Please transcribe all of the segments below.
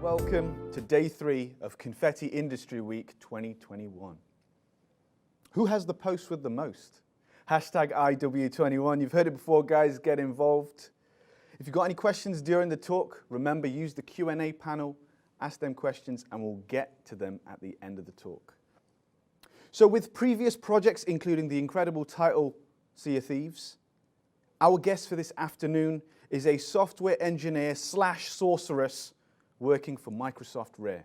Welcome to day 3 of Confetti Industry Week 2021. Who has the post with the most? Hashtag IW21. You've heard it before, guys. Get involved. If you've got any questions during the talk, remember, use the Q&A panel, ask them questions, and we'll get to them at the end of the talk. So with previous projects, including the incredible title, Sea of Thieves, our guest for this afternoon is a software engineer / sorceress working for Microsoft Rare.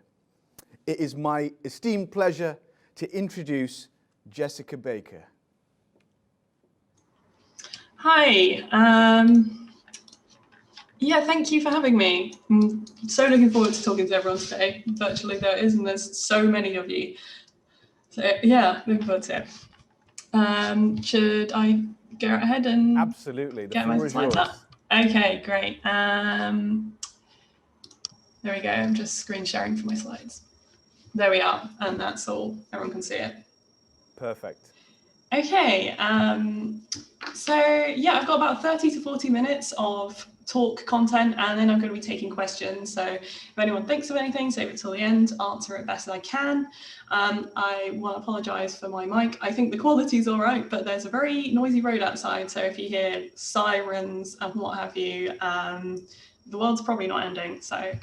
It is my esteemed pleasure to introduce Jessica Baker. Hi. Yeah, thank you for having me. I'm so looking forward to talking to everyone today. Virtually there is, and there's so many of you. So yeah, looking forward to it. Should I go ahead and Absolutely, the get my floor is slides yours. up? Okay, great. There we go. I'm just screen sharing for my slides. There we are, and that's all. Everyone can see it. Perfect. Okay, so yeah, I've got about 30 to 40 minutes of talk content, and then I'm going to be taking questions. So if anyone thinks of anything, save it till the end, answer it best as I can. I want to apologise for my mic. I think the quality's all right, but there's a very noisy road outside. So if you hear sirens and what have you, the world's probably not ending. So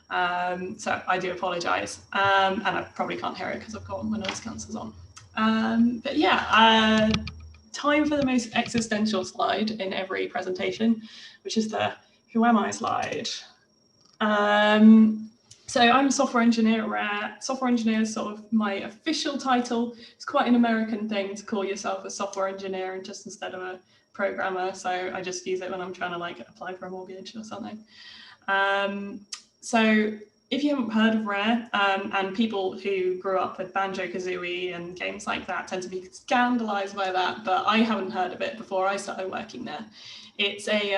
I do apologise, and I probably can't hear it because I've got my noise cancellers on. But yeah, time for the most existential slide in every presentation, which is the who am I slide. So I'm a software engineer at Rare. Software engineer is sort of my official title. It's quite an American thing to call yourself a software engineer and just instead of a programmer. So I just use it when I'm trying to like apply for a mortgage or something. So if you haven't heard of Rare, and people who grew up with Banjo-Kazooie and games like that tend to be scandalized by that, but I haven't heard of it before I started working there. It's a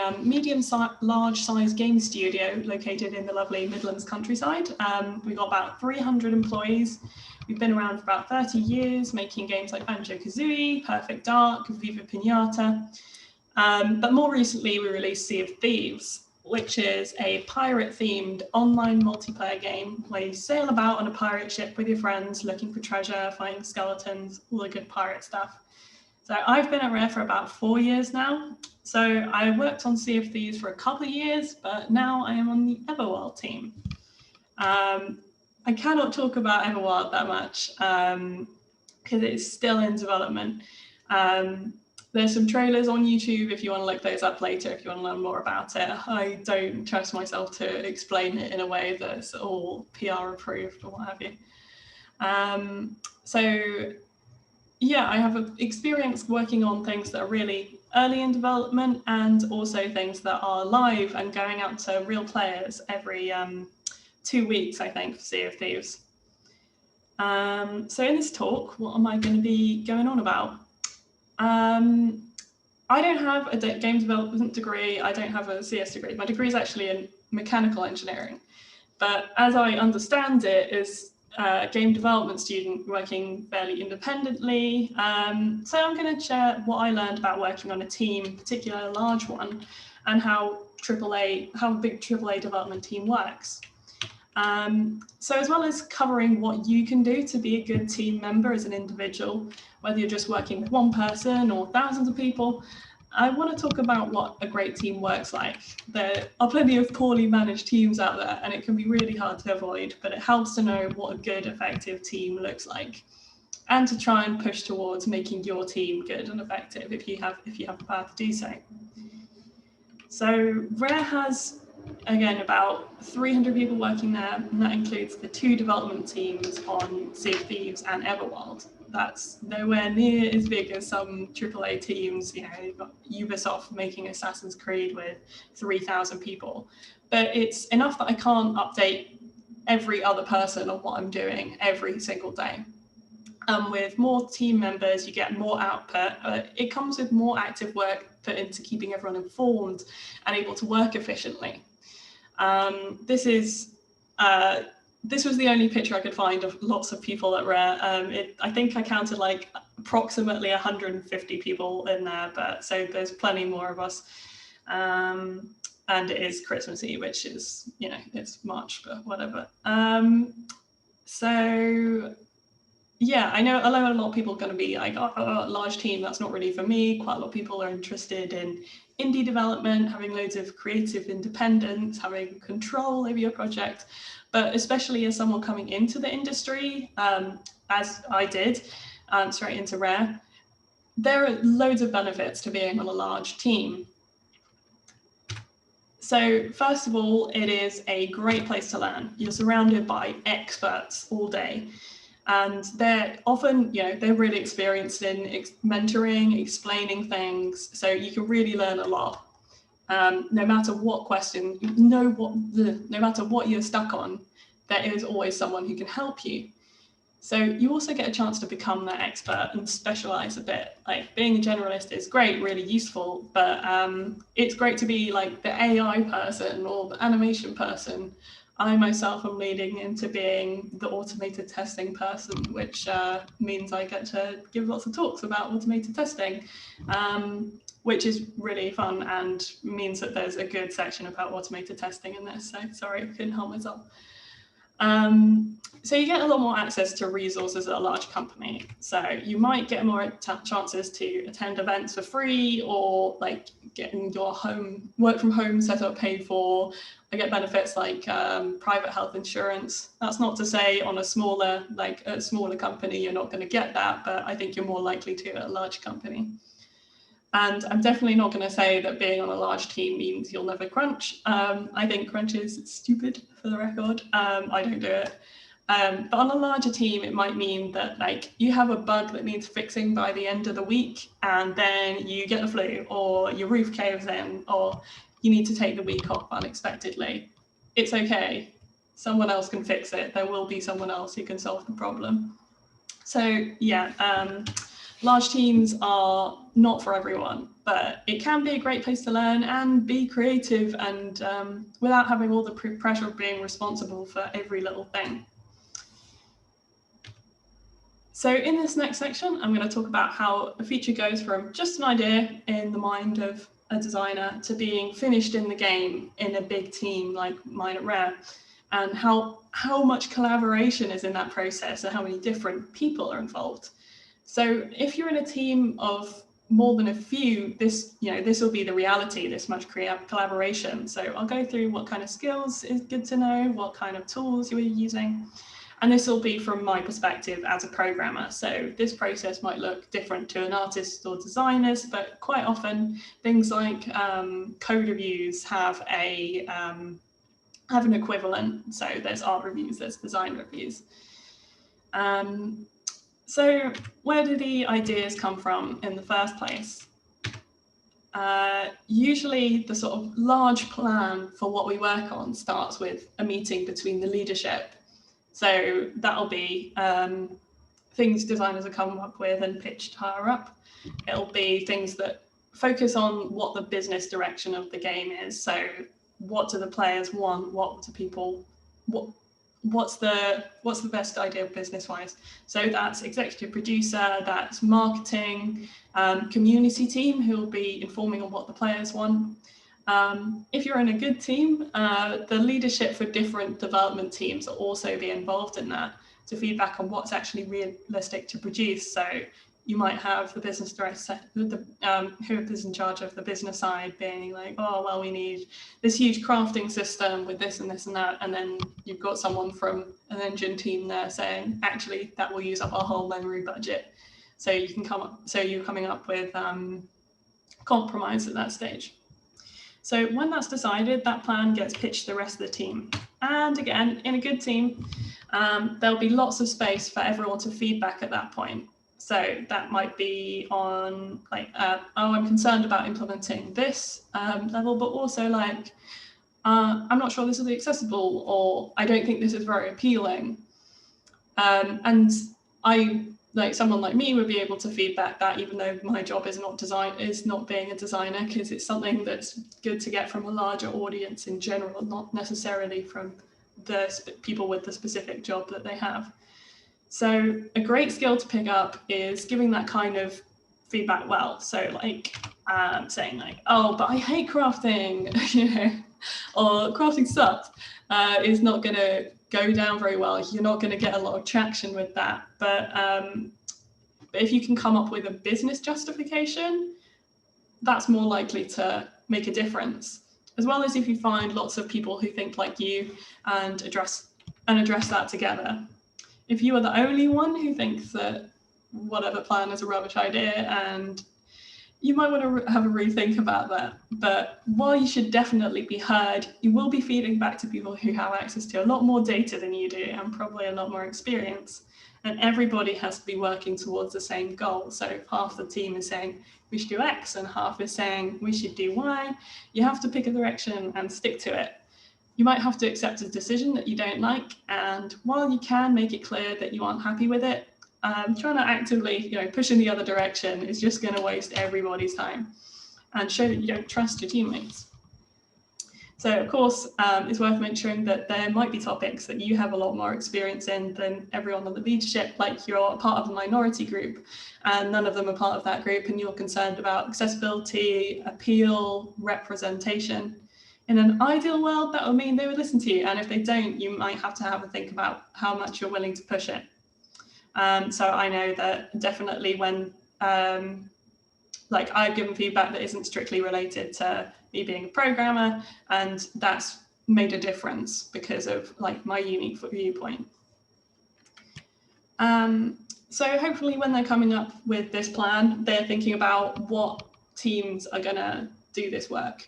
large size game studio located in the lovely Midlands countryside. We've got about 300 employees. We've been around for about 30 years, making games like Banjo-Kazooie, Perfect Dark, Viva Pinata. But more recently, we released Sea of Thieves, which is a pirate-themed online multiplayer game where you sail about on a pirate ship with your friends, looking for treasure, finding skeletons, all the good pirate stuff. So I've been at Rare for about 4 years now. So I worked on Sea of Thieves for a couple of years, but now I am on the Everwild team. I cannot talk about Everwild that much because it's still in development. There's some trailers on YouTube if you want to look those up later, if you want to learn more about it. I don't trust myself to explain it in a way that's all PR approved or what have you. So yeah, I have experience working on things that are really early in development and also things that are live and going out to real players every 2 weeks, I think, for Sea of Thieves. So in this talk, what am I going to be going on about? I don't have a game development degree. I don't have a CS degree. My degree is actually in mechanical engineering. But as I understand it, is a game development student working fairly independently. So I'm going to share what I learned about working on a team, particularly a large one, and how a big AAA development team works. So as well as covering what you can do to be a good team member as an individual, whether you're just working with one person or thousands of people, I want to talk about what a great team works like. There are plenty of poorly managed teams out there, and it can be really hard to avoid, but it helps to know what a good, effective team looks like, and to try and push towards making your team good and effective if you have the power to do so. So Rare has, again, about 300 people working there, and that includes the 2 development teams on Sea of Thieves and Everwild. That's nowhere near as big as some AAA teams. You know, you've got Ubisoft making Assassin's Creed with 3,000 people. But it's enough that I can't update every other person on what I'm doing every single day. With more team members, you get more output. It comes with more active work put into keeping everyone informed and able to work efficiently. This was the only picture I could find of lots of people at Rare. I think I counted like approximately 150 people in there, but so there's plenty more of us. and it is Christmassy, which is, you know, it's March, but whatever. So yeah, I know a lot of people are going to be like, oh, a large team, that's not really for me. Quite a lot of people are interested in indie development, having loads of creative independence, having control over your project. But especially as someone coming into the industry, as I did, straight into Rare, there are loads of benefits to being on a large team. So first of all, it is a great place to learn. You're surrounded by experts all day. And they're often, you know, they're really experienced in mentoring, explaining things. So you can really learn a lot. No matter what question, no matter what you're stuck on, there is always someone who can help you. So you also get a chance to become that expert and specialize a bit. Like being a generalist is great, really useful, but it's great to be like the AI person or the animation person. I myself am leading into being the automated testing person, which means I get to give lots of talks about automated testing, which is really fun and means that there's a good section about automated testing in this. So sorry, I couldn't help myself. So you get a lot more access to resources at a large company. So you might get more chances to attend events for free, or like getting your work from home setup paid for. I get benefits like private health insurance. That's not to say on a smaller company you're not going to get that, but I think you're more likely to at a large company. And I'm definitely not going to say that being on a large team means you'll never crunch. I think crunch is stupid, for the record. I don't do it. But on a larger team, it might mean that like you have a bug that needs fixing by the end of the week, and then you get the flu, or your roof caves in, or you need to take the week off unexpectedly. It's okay. Someone else can fix it. There will be someone else who can solve the problem. So yeah, large teams are not for everyone, but it can be a great place to learn and be creative, and without having all the pressure of being responsible for every little thing. So in this next section, I'm going to talk about how a feature goes from just an idea in the mind of a designer to being finished in the game in a big team like mine at Rare, and how much collaboration is in that process and how many different people are involved. So if you're in a team of more than a few, this will be the reality, this much collaboration. So I'll go through what kind of skills is good to know, what kind of tools you're using. And this will be from my perspective as a programmer. So this process might look different to an artist or designers, but quite often things like code reviews have an equivalent. So there's art reviews, there's design reviews. So where do the ideas come from in the first place? Usually the sort of large plan for what we work on starts with a meeting between the leadership. So that'll be things designers have come up with and pitched higher up. It'll be things that focus on what the business direction of the game is. So what do the players want? What do people, what's the best idea business-wise? So that's executive producer, that's marketing, community team who will be informing on what the players want. If you're in a good team, the leadership for different development teams will also be involved in that to feedback on what's actually realistic to produce. So you might have the business director, who is in charge of the business side, being like, oh, well, we need this huge crafting system with this and this and that. And then you've got someone from an engine team there saying, actually, that will use up our whole memory budget. So you're coming up with compromise at that stage. So when that's decided, that plan gets pitched to the rest of the team. And again, in a good team, there'll be lots of space for everyone to feedback at that point. So that might be on like, oh, I'm concerned about implementing this level, but also like, I'm not sure this will be accessible, or I don't think this is very appealing. And someone like me would be able to feedback that, even though my job is not being a designer, because it's something that's good to get from a larger audience in general, not necessarily from the people with the specific job that they have. So a great skill to pick up is giving that kind of feedback well. So like saying like, oh, but I hate crafting, or crafting sucks, is not going to go down very well. You're not going to get a lot of traction with that. But if you can come up with a business justification, that's more likely to make a difference. As well as if you find lots of people who think like you and address that together. If you are the only one who thinks that whatever plan is a rubbish idea, and you might want to have a rethink about that. But while you should definitely be heard, you will be feeding back to people who have access to a lot more data than you do and probably a lot more experience. And everybody has to be working towards the same goal. So if half the team is saying we should do X and half is saying we should do Y, you have to pick a direction and stick to it. You might have to accept a decision that you don't like, and while you can make it clear that you aren't happy with it, trying to actively, push in the other direction is just going to waste everybody's time and show that you don't trust your teammates. So, of course, it's worth mentioning that there might be topics that you have a lot more experience in than everyone on the leadership, like you're part of a minority group and none of them are part of that group, and you're concerned about accessibility, appeal, representation. In an ideal world, that would mean they would listen to you. And if they don't, you might have to have a think about how much you're willing to push it. So I know that definitely when, I've given feedback that isn't strictly related to me being a programmer, and that's made a difference because of my unique viewpoint. So hopefully when they're coming up with this plan, they're thinking about what teams are gonna do this work.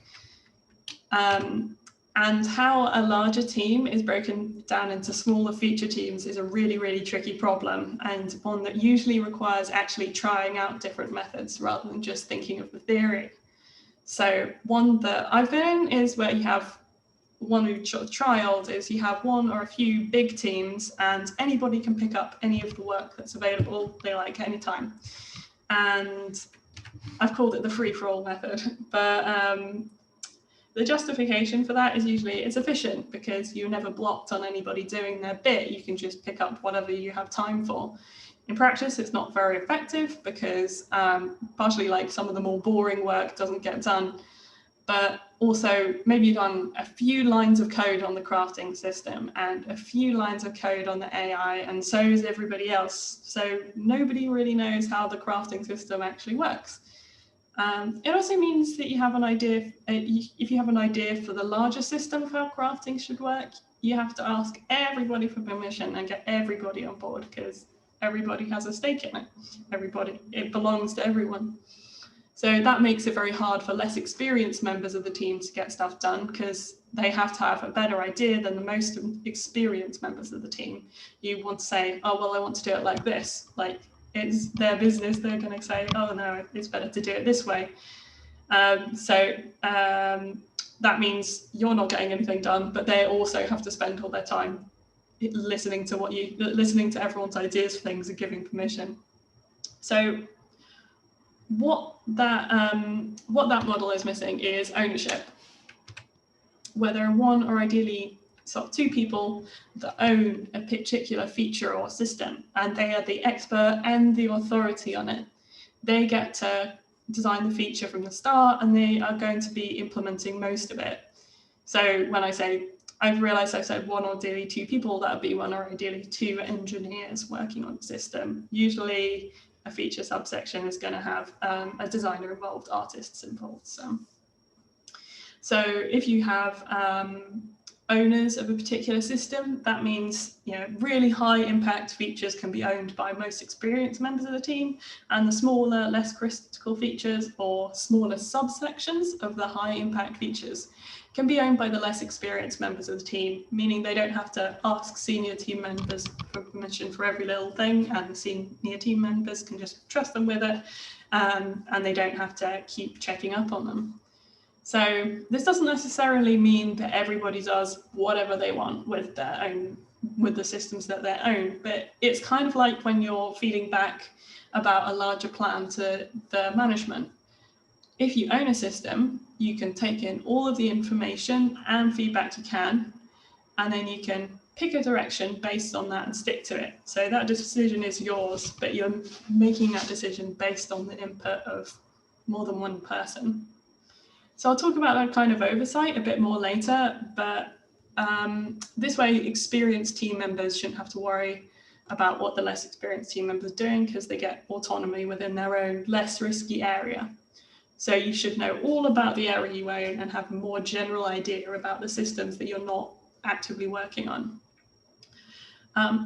And how a larger team is broken down into smaller feature teams is a really, really tricky problem, and one that usually requires actually trying out different methods rather than just thinking of the theory. So one that I've been in is where you have one we've trialed is you have one or a few big teams and anybody can pick up any of the work that's available they like anytime. And I've called it the free-for-all method, but the justification for that is usually it's efficient because you're never blocked on anybody doing their bit. You can just pick up whatever you have time for. In practice, it's not very effective because partially some of the more boring work doesn't get done, but also maybe you've done a few lines of code on the crafting system and a few lines of code on the AI, and so is everybody else. So nobody really knows how the crafting system actually works. It also means that you have an idea, if you have an idea for the larger system of how crafting should work, you have to ask everybody for permission and get everybody on board because everybody has a stake in it. It belongs to everyone. So that makes it very hard for less experienced members of the team to get stuff done because they have to have a better idea than the most experienced members of the team. You want to say, oh, well, I want to do it like this. It's their business. They're going to say, oh, no, it's better to do it this way. That means you're not getting anything done, but they also have to spend all their time listening to everyone's ideas for things and giving permission. So what that model is missing is ownership. Whether one or ideally two people that own a particular feature or system, and they are the expert and the authority on it. They get to design the feature from the start, and they are going to be implementing most of it. So when I say, I've realized I've said one or ideally two people, that would be one or ideally two engineers working on the system. Usually a feature subsection is going to have a designer involved, artists involved. So if you have owners of a particular system, that means really high impact features can be owned by most experienced members of the team, and the smaller, less critical features or smaller subsections of the high impact features can be owned by the less experienced members of the team, meaning they don't have to ask senior team members for permission for every little thing, and the senior team members can just trust them with it, and they don't have to keep checking up on them. So this doesn't necessarily mean that everybody does whatever they want with the systems that they own, but it's kind of like when you're feeding back about a larger plan to the management. If you own a system, you can take in all of the information and feedback you can, and then you can pick a direction based on that and stick to it. So that decision is yours, but you're making that decision based on the input of more than one person. So I'll talk about that kind of oversight a bit more later, but this way experienced team members shouldn't have to worry about what the less experienced team members are doing, because they get autonomy within their own less risky area. So you should know all about the area you own and have a more general idea about the systems that you're not actively working on.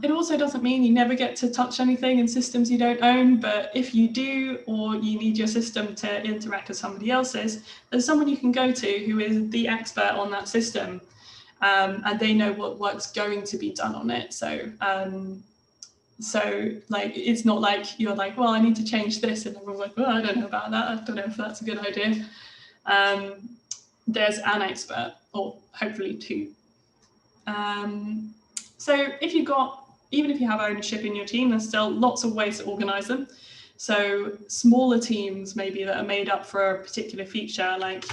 It also doesn't mean you never get to touch anything in systems you don't own, but if you do, or you need your system to interact with somebody else's, there's someone you can go to who is the expert on that system, and they know what work's going to be done on it. So like, it's not like you're like, well, I need to change this, and everyone's like, well, I don't know about that. I don't know if that's a good idea. There's an expert, or hopefully two. So even if you have ownership in your team, there's still lots of ways to organize them. So smaller teams maybe that are made up for a particular feature, like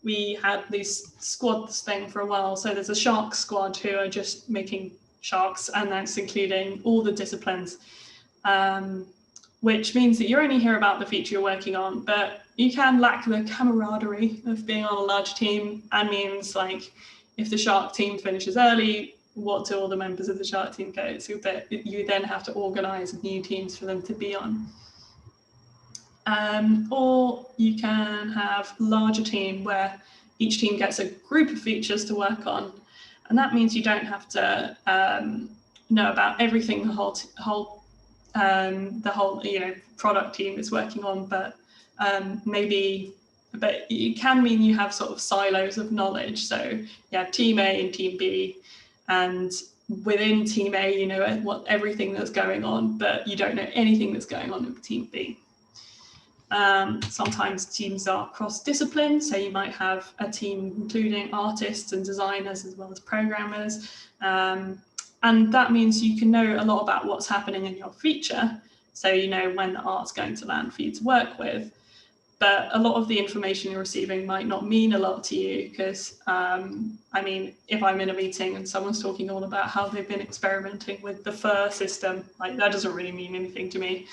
we had this squads thing for a while. So there's a shark squad who are just making sharks, and that's including all the disciplines, which means that you only hear about the feature you're working on, but you can lack the camaraderie of being on a large team, and means like if the shark team finishes early, what do all the members of the shark team go to? But you then have to organize new teams for them to be on. Or you can have a larger team where each team gets a group of features to work on. And that means you don't have to know about everything the whole product team is working on, but it can mean you have sort of silos of knowledge. So you have team A and team B, and within team A, you know everything that's going on, but you don't know anything that's going on with team B. Sometimes teams are cross-discipline, so you might have a team including artists and designers as well as programmers, and that means you can know a lot about what's happening in your feature, so you know when the art's going to land for you to work with. But a lot of the information you're receiving might not mean a lot to you, because if I'm in a meeting and someone's talking all about how they've been experimenting with the fur system, like that doesn't really mean anything to me.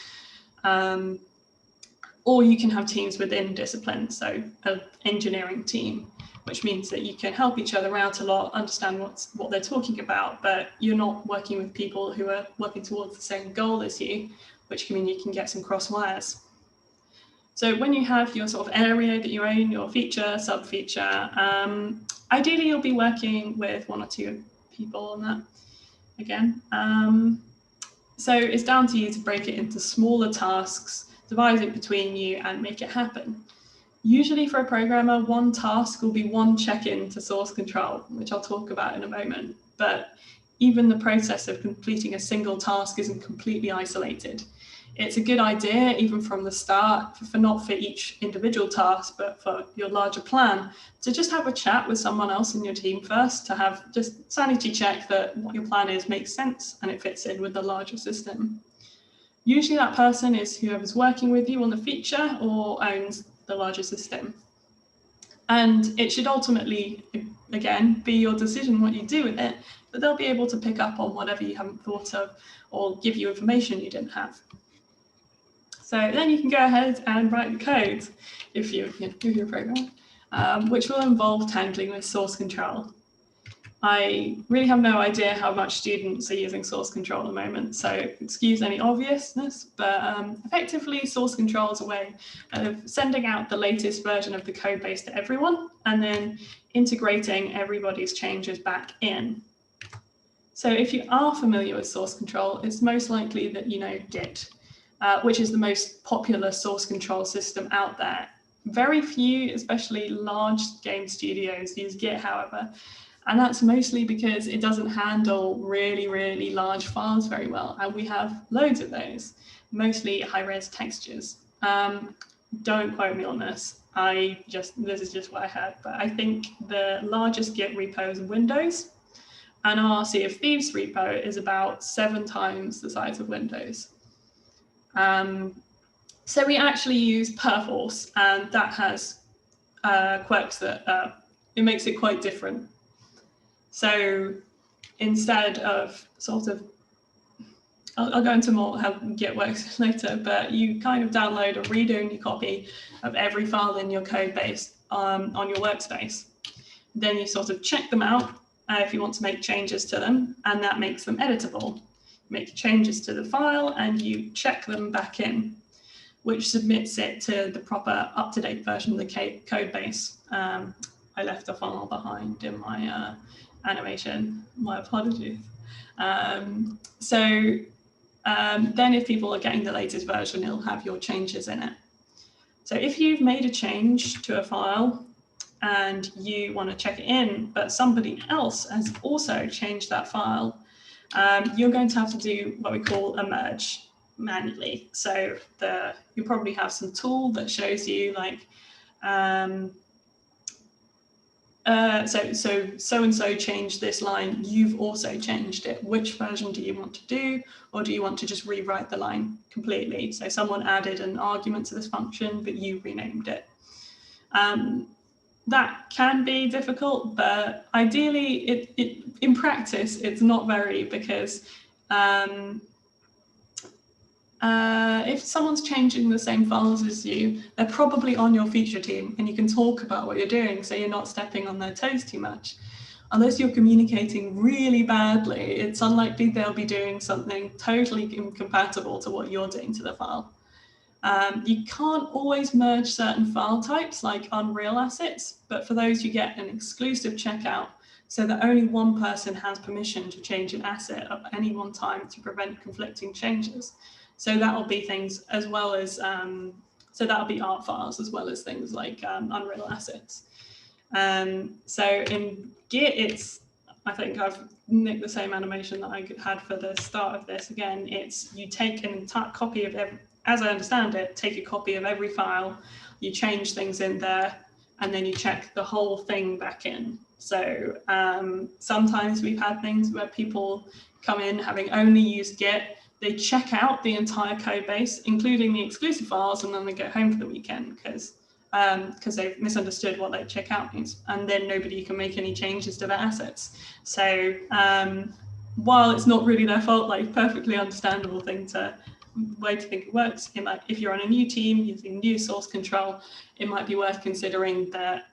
Or you can have teams within disciplines, so an engineering team, which means that you can help each other out a lot, understand what they're talking about, but you're not working with people who are working towards the same goal as you, which can mean you can get some cross wires. So when you have your sort of area that you own, your feature, sub-feature, ideally you'll be working with one or two people on that again. So it's down to you to break it into smaller tasks, divide it between you, and make it happen. Usually for a programmer, one task will be one check-in to source control, which I'll talk about in a moment. But even the process of completing a single task isn't completely isolated. It's a good idea, even from the start, not for each individual task, but for your larger plan, to just have a chat with someone else in your team first, to have just sanity check that what your plan is makes sense and it fits in with the larger system. Usually that person is whoever's working with you on the feature or owns the larger system. And it should ultimately, again, be your decision what you do with it, but they'll be able to pick up on whatever you haven't thought of or give you information you didn't have. So then you can go ahead and write the code if you're a programmer, which will involve tangling with source control. I really have no idea how much students are using source control at the moment, so excuse any obviousness, but effectively source control is a way of sending out the latest version of the code base to everyone and then integrating everybody's changes back in. So if you are familiar with source control, it's most likely that you know Git, which is the most popular source control system out there. Very few, especially large game studios, use Git, however. And that's mostly because it doesn't handle really, really large files very well. And we have loads of those, mostly high-res textures. Don't quote me on this. This is just what I heard. But I think the largest Git repo is Windows. And our Sea of Thieves repo is about 7 times the size of Windows. So we actually use Perforce, and that has quirks that it makes it quite different. So instead of sort of I'll go into more how Git works later, but you kind of download a read-only copy of every file in your code base on your workspace. Then you sort of check them out if you want to make changes to them, and that makes them editable. You make changes to the file and you check them back in, which submits it to the proper up-to-date version of the code base. I left a file behind in my animation, my apologies. Then if people are getting the latest version, it'll have your changes in it. So if you've made a change to a file and you want to check it in, but somebody else has also changed that file, you're going to have to do what we call a merge manually. So you probably have some tool that shows you like, so-and-so changed this line, you've also changed it. Which version do you want to do? Or do you want to just rewrite the line completely? So someone added an argument to this function, but you renamed it. That can be difficult, but ideally, in practice, it's not very, because if someone's changing the same files as you, they're probably on your feature team and you can talk about what you're doing, so you're not stepping on their toes too much. Unless you're communicating really badly, it's unlikely they'll be doing something totally incompatible to what you're doing to the file. You can't always merge certain file types like Unreal assets, but for those you get an exclusive checkout so that only one person has permission to change an asset at any one time to prevent conflicting changes. So that'll be things as well as, so that'll be art files as well as things like Unreal assets. So in Git, I think I've nicked the same animation that I had for the start of this. Again, you take an entire copy of every, as I understand it, take a copy of every file, you change things in there, and then you check the whole thing back in. So sometimes we've had things where people come in having only used Git, they check out the entire code base, including the exclusive files, and then they go home for the weekend because they've misunderstood what that checkout means, and then nobody can make any changes to their assets. So while it's not really their fault, like perfectly understandable way to think it works, if you're on a new team using new source control, it might be worth considering that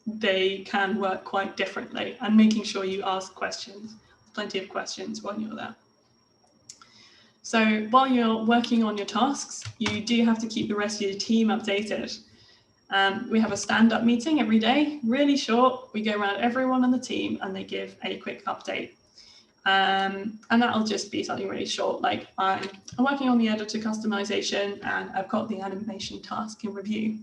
they can work quite differently, and making sure you ask questions, plenty of questions while you're there. So while you're working on your tasks, you do have to keep the rest of your team updated. We have a stand-up meeting every day, really short. We go around everyone on the team and they give a quick update. And that'll just be something really short, like I'm working on the editor customization and I've got the animation task in review.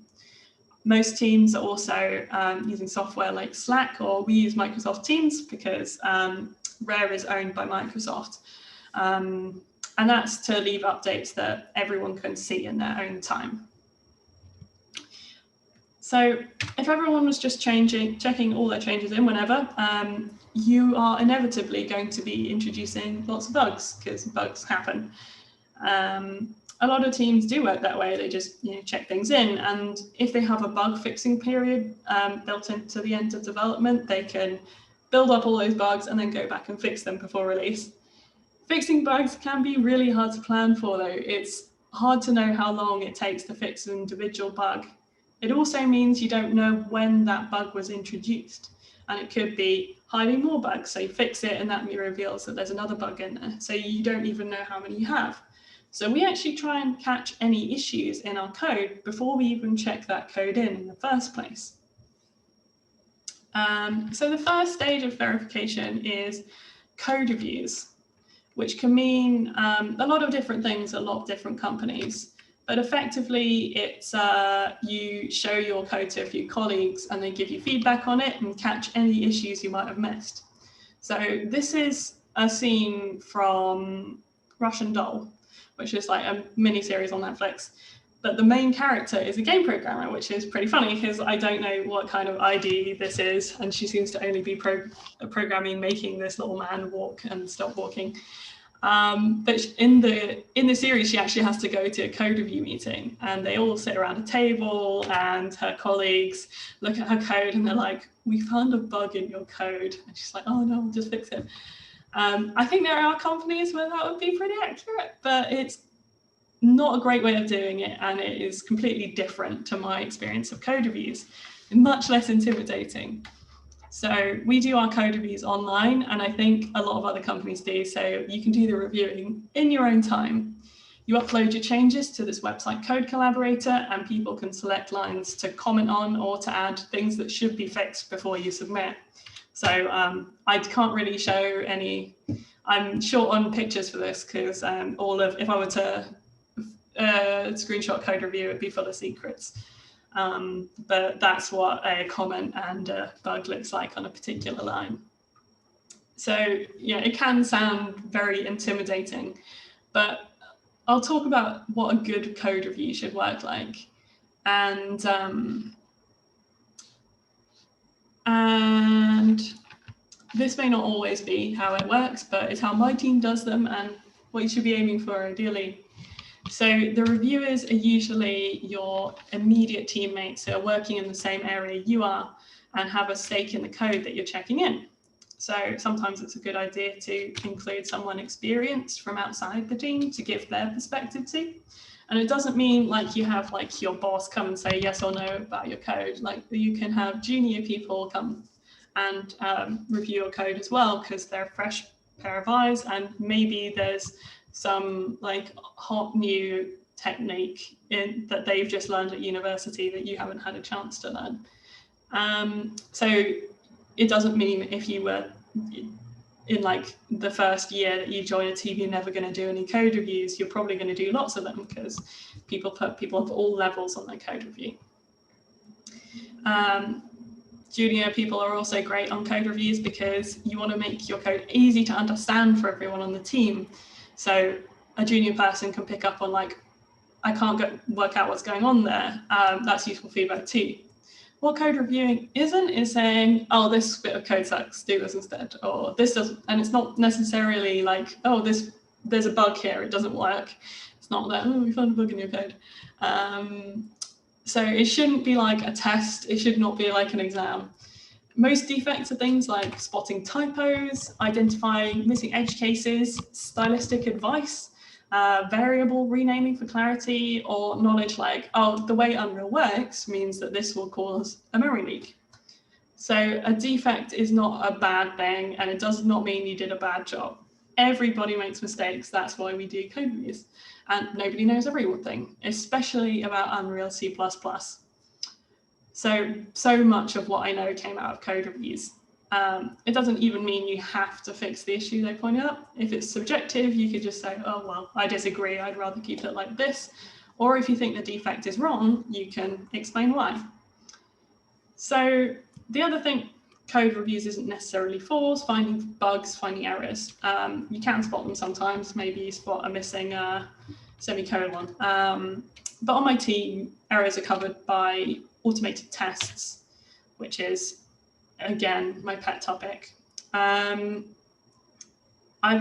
Most teams are also using software like Slack, or we use Microsoft Teams because Rare is owned by Microsoft. And that's to leave updates that everyone can see in their own time. So if everyone was just checking all their changes in whenever, you are inevitably going to be introducing lots of bugs, because bugs happen. A lot of teams do work that way. They just check things in, and if they have a bug fixing period built into the end of development, they can build up all those bugs and then go back and fix them before release. Fixing bugs can be really hard to plan for, though. It's hard to know how long it takes to fix an individual bug. It also means you don't know when that bug was introduced, and it could be hiding more bugs. So you fix it and that reveals that there's another bug in there. So you don't even know how many you have. So we actually try and catch any issues in our code before we even check that code in the first place. So the first stage of verification is code reviews, which can mean a lot of different things at a lot of different companies. But effectively, it's you show your code to a few colleagues and they give you feedback on it and catch any issues you might have missed. So this is a scene from Russian Doll, which is like a mini series on Netflix. But the main character is a game programmer, which is pretty funny because I don't know what kind of ID this is. And she seems to only be programming, making this little man walk and stop walking. But in the series, she actually has to go to a code review meeting, and they all sit around a table, and her colleagues look at her code and they're like, "We found a bug in your code." And she's like, "Oh no, I'll just fix it." I think there are companies where that would be pretty accurate, but it's not a great way of doing it, and it is completely different to my experience of code reviews, much less intimidating. So we do our code reviews online, and I think a lot of other companies do, so you can do the reviewing in your own time. You upload your changes to this website code collaborator, and people can select lines to comment on or to add things that should be fixed before you submit. So I can't really show any, I'm short on pictures for this because if I were to screenshot code review, it'd be full of secrets. But that's what a comment and a bug looks like on a particular line. So yeah, it can sound very intimidating, but I'll talk about what a good code review should work like. And this may not always be how it works, but it's how my team does them and what you should be aiming for ideally. So the reviewers are usually your immediate teammates who are working in the same area you are and have a stake in the code that you're checking in. So sometimes it's a good idea to include someone experienced from outside the team to give their perspective to. And it doesn't mean like you have like your boss come and say yes or no about your code. Like you can have junior people come and review your code as well, because they're a fresh pair of eyes, and maybe there's some like hot new technique that they've just learned at university that you haven't had a chance to learn. So it doesn't mean if you were in like the first year that you join a team, you're never going to do any code reviews. You're probably going to do lots of them because people put people of all levels on their code review. Junior people are also great on code reviews because you want to make your code easy to understand for everyone on the team. So a junior person can pick up on like, I can't work out what's going on there. That's useful feedback too. What code reviewing is saying, oh, this bit of code sucks, do this instead, or this doesn't, and it's not necessarily like, oh, there's a bug here, it doesn't work. It's not that, oh, we found a bug in your code. So it shouldn't be like a test, it should not be like an exam. Most defects are things like spotting typos, identifying missing edge cases, stylistic advice, variable renaming for clarity, or knowledge like, oh, the way Unreal works means that this will cause a memory leak. So a defect is not a bad thing, and it does not mean you did a bad job. Everybody makes mistakes, that's why we do code reviews. And nobody knows everything, especially about Unreal C++. So much of what I know came out of code reviews. It doesn't even mean you have to fix the issue they point out. If it's subjective, you could just say, oh, well, I disagree, I'd rather keep it like this. Or if you think the defect is wrong, you can explain why. So the other thing code reviews isn't necessarily for is finding bugs, finding errors. You can spot them sometimes, maybe you spot a missing semicolon. But on my team, errors are covered by automated tests, which is, again, my pet topic. I've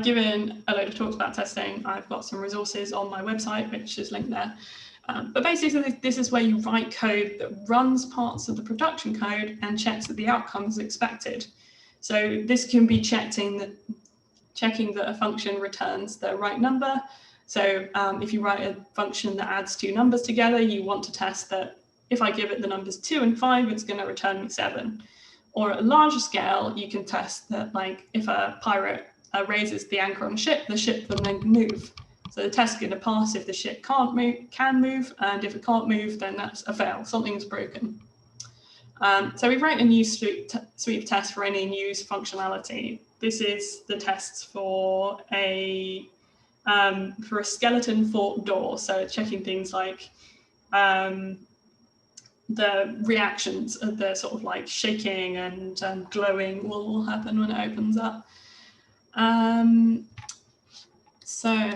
given a load of talks about testing. I've got some resources on my website, which is linked there. But basically, this is where you write code that runs parts of the production code and checks that the outcome is expected. So this can be checking that a function returns the right number. So if you write a function that adds two numbers together, you want to test that if I give it the numbers 2 and 5, it's going to return me 7. Or at a larger scale, you can test that, like, if a pirate raises the anchor on the ship will then move. So the test's going to pass if the ship can move, and if it can't move, then that's a fail, something's broken. So we write a new suite of tests for any new functionality. This is the tests for a skeleton fork door, so checking things like the reactions of the sort of like shaking and glowing will happen when it opens up. So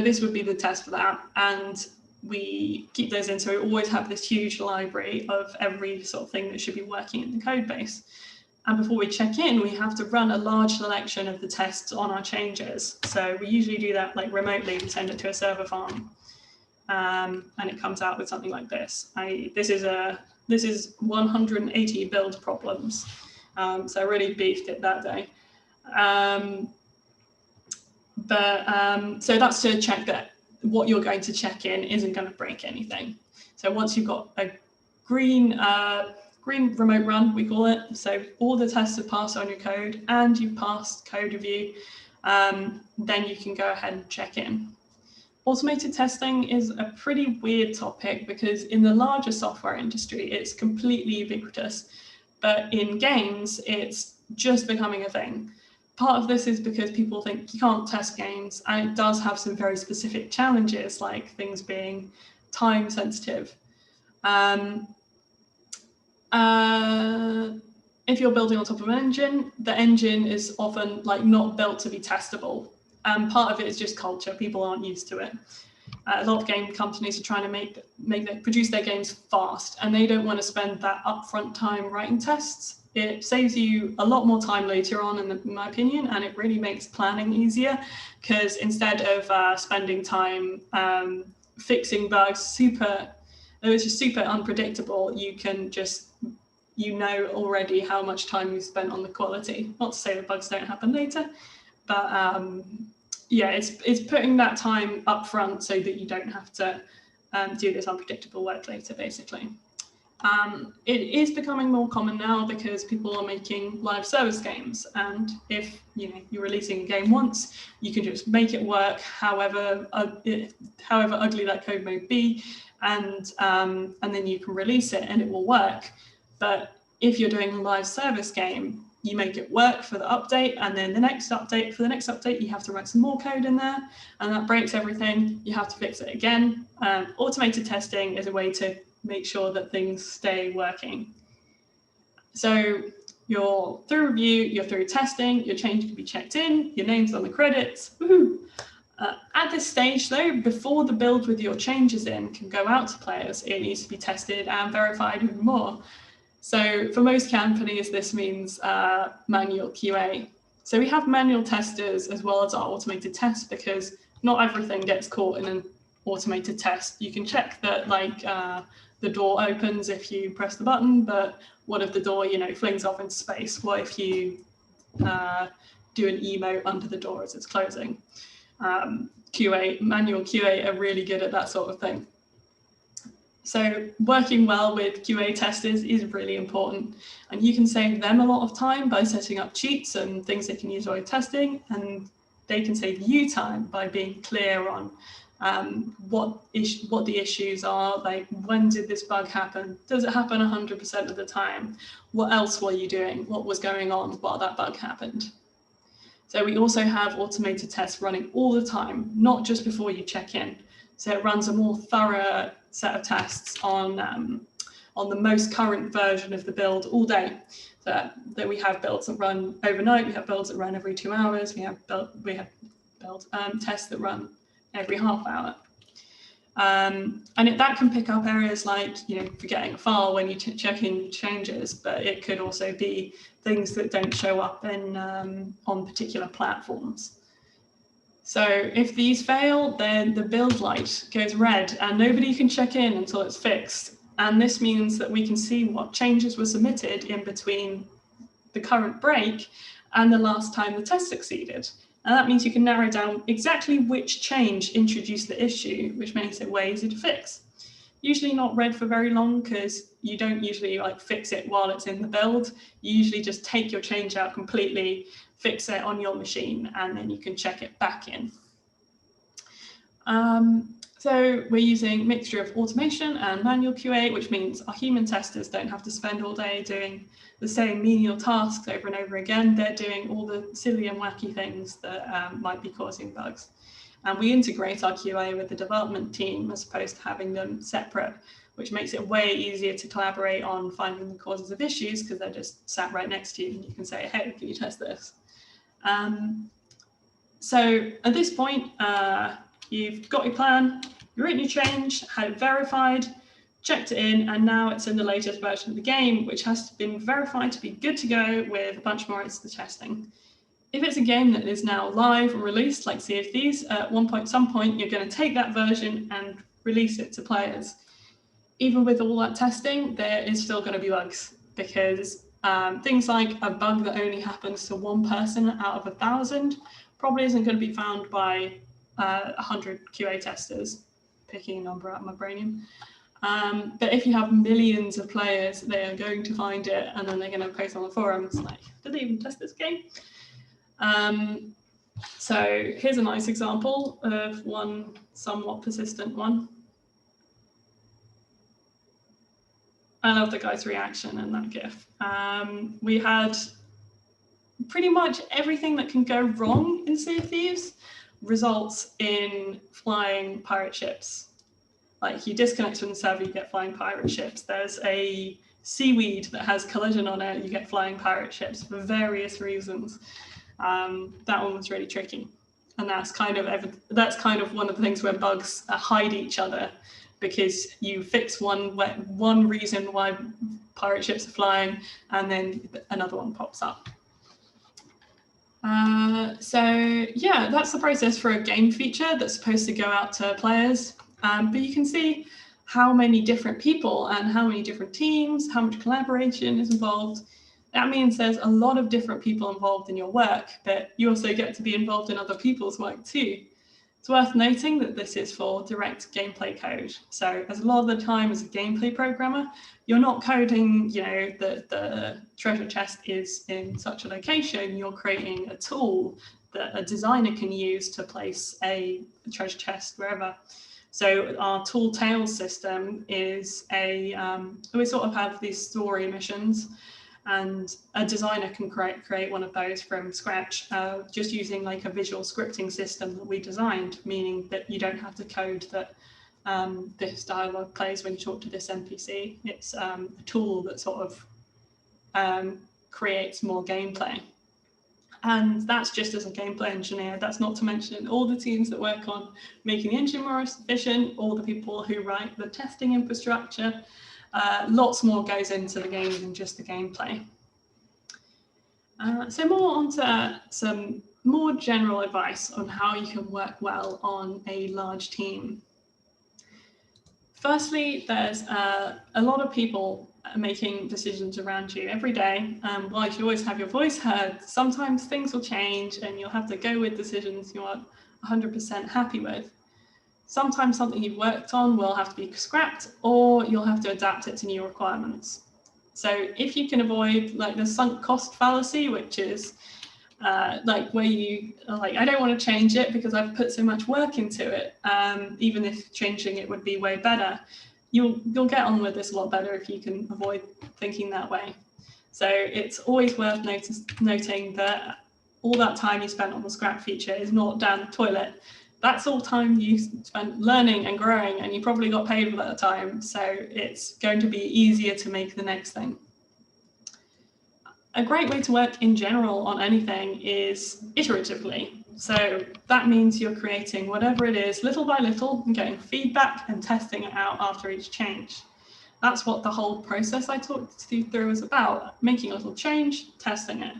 this would be the test for that, and we keep those in. So we always have this huge library of every sort of thing that should be working in the code base. And before we check in, we have to run a large selection of the tests on our changes. So we usually do that like remotely and send it to a server farm. And it comes out with something like this. This is 180 build problems. So I really beefed it that day. So that's to check that what you're going to check in isn't going to break anything. So once you've got a green remote run, we call it, so all the tests have passed on your code and you've passed code review, then you can go ahead and check in. Automated testing is a pretty weird topic because in the larger software industry, it's completely ubiquitous, but in games, it's just becoming a thing. Part of this is because people think you can't test games, and it does have some very specific challenges, like things being time sensitive. If you're building on top of an engine, the engine is often not built to be testable. And part of it is just culture. People aren't used to it. A lot of game companies are trying to produce their games fast, and they don't want to spend that upfront time writing tests. It saves you a lot more time later on, in my opinion, and it really makes planning easier, because instead of spending time fixing bugs, it's just super unpredictable. You can just, already how much time you spent on the quality. Not to say that bugs don't happen later, but yeah, it's putting that time up front so that you don't have to do this unpredictable work later, basically. It is becoming more common now because people are making live service games, and if you're releasing a game once, you can just make it work however ugly that code may be, and then you can release it and it will work. But if you're doing a live service game, you make it work for the update, and then the next update, you have to write some more code in there, and that breaks everything. You have to fix it again. Automated testing is a way to make sure that things stay working. So you're through review, you're through testing, your change can be checked in, your name's on the credits. Woohoo! At this stage though, before the build with your changes in can go out to players, it needs to be tested and verified even more. So for most companies, this means manual QA. So we have manual testers as well as our automated tests, because not everything gets caught in an automated test. You can check that the door opens if you press the button, but what if the door flings off into space? What if you do an emote under the door as it's closing? Manual QA are really good at that sort of thing. So working well with QA testers is really important, and you can save them a lot of time by setting up cheats and things they can use while testing, and they can save you time by being clear on what the issues are, like when did this bug happen? Does it happen 100% of the time? What else were you doing? What was going on while that bug happened? So we also have automated tests running all the time, not just before you check in. So it runs a more thorough set of tests on the most current version of the build all day. So that we have builds that run overnight, we have builds that run every 2 hours, we have tests that run every half hour. And that can pick up areas like forgetting a file when you check in changes, but it could also be things that don't show up in on particular platforms. So if these fail, then the build light goes red and nobody can check in until it's fixed. And this means that we can see what changes were submitted in between the current break and the last time the test succeeded. And that means you can narrow down exactly which change introduced the issue, which makes it way easier to fix. Usually not red for very long, because you don't usually fix it while it's in the build. You usually just take your change out completely, fix it on your machine, and then you can check it back in. So we're using a mixture of automation and manual QA, which means our human testers don't have to spend all day doing the same menial tasks over and over again. They're doing all the silly and wacky things that might be causing bugs. And we integrate our QA with the development team as opposed to having them separate, which makes it way easier to collaborate on finding the causes of issues, because they're just sat right next to you and you can say, hey, can you test this? So at this point, you've got your plan, you've written your change, had it verified, checked it in, and now it's in the latest version of the game, which has been verified to be good to go with a bunch more into the testing. If it's a game that is now live or released, like Sea of Thieves, at some point, you're going to take that version and release it to players. Even with all that testing, there is still going to be bugs, because Things like a bug that only happens to one person out of 1,000 probably isn't going to be found by 100 QA testers, picking a number out of my brain. But if you have millions of players, they are going to find it, and then they're going to post on the forums like, did they even test this game? So here's a nice example of one somewhat persistent one. I love the guy's reaction in that GIF. We had pretty much everything that can go wrong in Sea of Thieves results in flying pirate ships. Like, you disconnect from the server, you get flying pirate ships. There's a seaweed that has collision on it, you get flying pirate ships for various reasons. That one was really tricky. And that's kind of one of the things where bugs hide each other, because you fix one reason why pirate ships are flying, and then another one pops up. So yeah, that's the process for a game feature that's supposed to go out to players. But you can see how many different people and how many different teams, how much collaboration is involved. That means there's a lot of different people involved in your work, but you also get to be involved in other people's work too. It's worth noting that this is for direct gameplay code. So as a lot of the time as a gameplay programmer, you're not coding, the treasure chest is in such a location. You're creating a tool that a designer can use to place a treasure chest wherever. So our tool tails system is we sort of have these story missions, and a designer can create one of those from scratch, just using like a visual scripting system that we designed, meaning that you don't have to code that this dialogue plays when you talk to this NPC. It's a tool that sort of creates more gameplay. And that's just as a gameplay engineer. That's not to mention all the teams that work on making the engine more efficient, all the people who write the testing infrastructure. Lots more goes into the game than just the gameplay. So more onto some more general advice on how you can work well on a large team. Firstly, there's a lot of people making decisions around you every day. Whilst you always have your voice heard, sometimes things will change and you'll have to go with decisions you aren't 100% happy with. Sometimes something you've worked on will have to be scrapped, or you'll have to adapt it to new requirements. So if you can avoid like the sunk cost fallacy, which is where you are like, I don't want to change it because I've put so much work into it, even if changing it would be way better, you'll get on with this a lot better if you can avoid thinking that way. So it's always worth noting that all that time you spent on the scrap feature is not down the toilet. That's all time you spent learning and growing, and you probably got paid for that time. So it's going to be easier to make the next thing. A great way to work in general on anything is iteratively. So that means you're creating whatever it is little by little and getting feedback and testing it out after each change. That's what the whole process I talked you through is about, making a little change, testing it.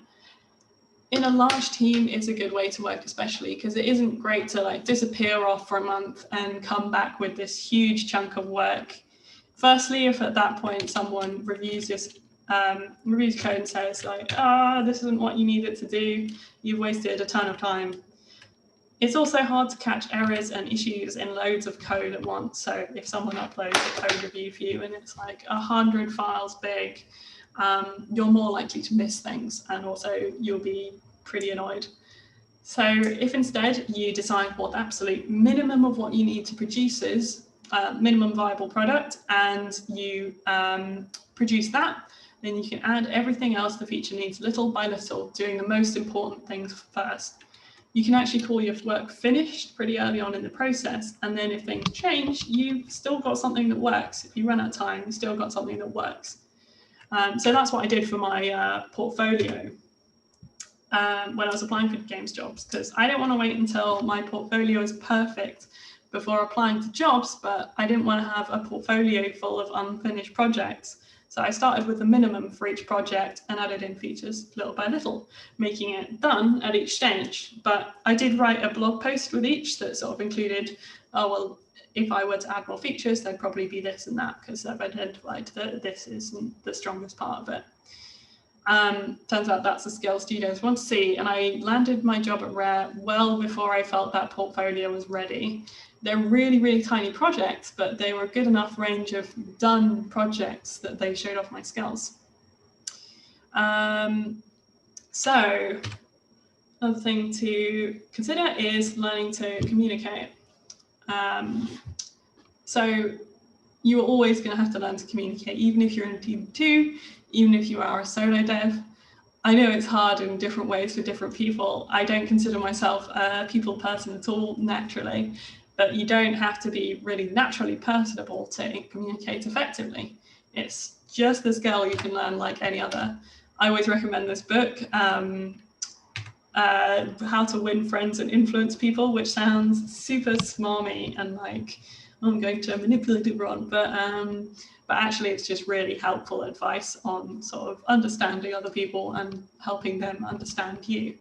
In a large team, it's a good way to work, especially because it isn't great to like disappear off for a month and come back with this huge chunk of work. Firstly, if at that point someone reviews code and says like, this isn't what you needed to do, you've wasted a ton of time. It's also hard to catch errors and issues in loads of code at once. So if someone uploads a code review for you and it's like 100 files big, you're more likely to miss things, and also you'll be pretty annoyed. So if instead you decide what the absolute minimum of what you need to produce is, minimum viable product, and you produce that, then you can add everything else the feature needs little by little, doing the most important things first. You can actually call your work finished pretty early on in the process, and then if things change, you've still got something that works. If you run out of time, you've still got something that works. So that's what I did for my portfolio when I was applying for games jobs, because I didn't want to wait until my portfolio is perfect before applying to jobs, but I didn't want to have a portfolio full of unfinished projects. So I started with the minimum for each project and added in features little by little, making it done at each stage. But I did write a blog post with each that sort of included, if I were to add more features, there'd probably be this and that, because I've identified that this isn't the strongest part of it. Turns out that's a skill studios want to see, and I landed my job at Rare well before I felt that portfolio was ready. They're really, really tiny projects, but they were a good enough range of done projects that they showed off my skills. So another thing to consider is learning to communicate. So you are always going to have to learn to communicate, even if you're in a team of 2, even if you are a solo dev. I know it's hard in different ways for different people. I don't consider myself a people person at all naturally, but you don't have to be really naturally personable to communicate effectively. It's just a skill you can learn like any other. I always recommend this book, How to Win Friends and Influence People, which sounds super smarmy and like I'm going to manipulate everyone, but actually it's just really helpful advice on sort of understanding other people and helping them understand you.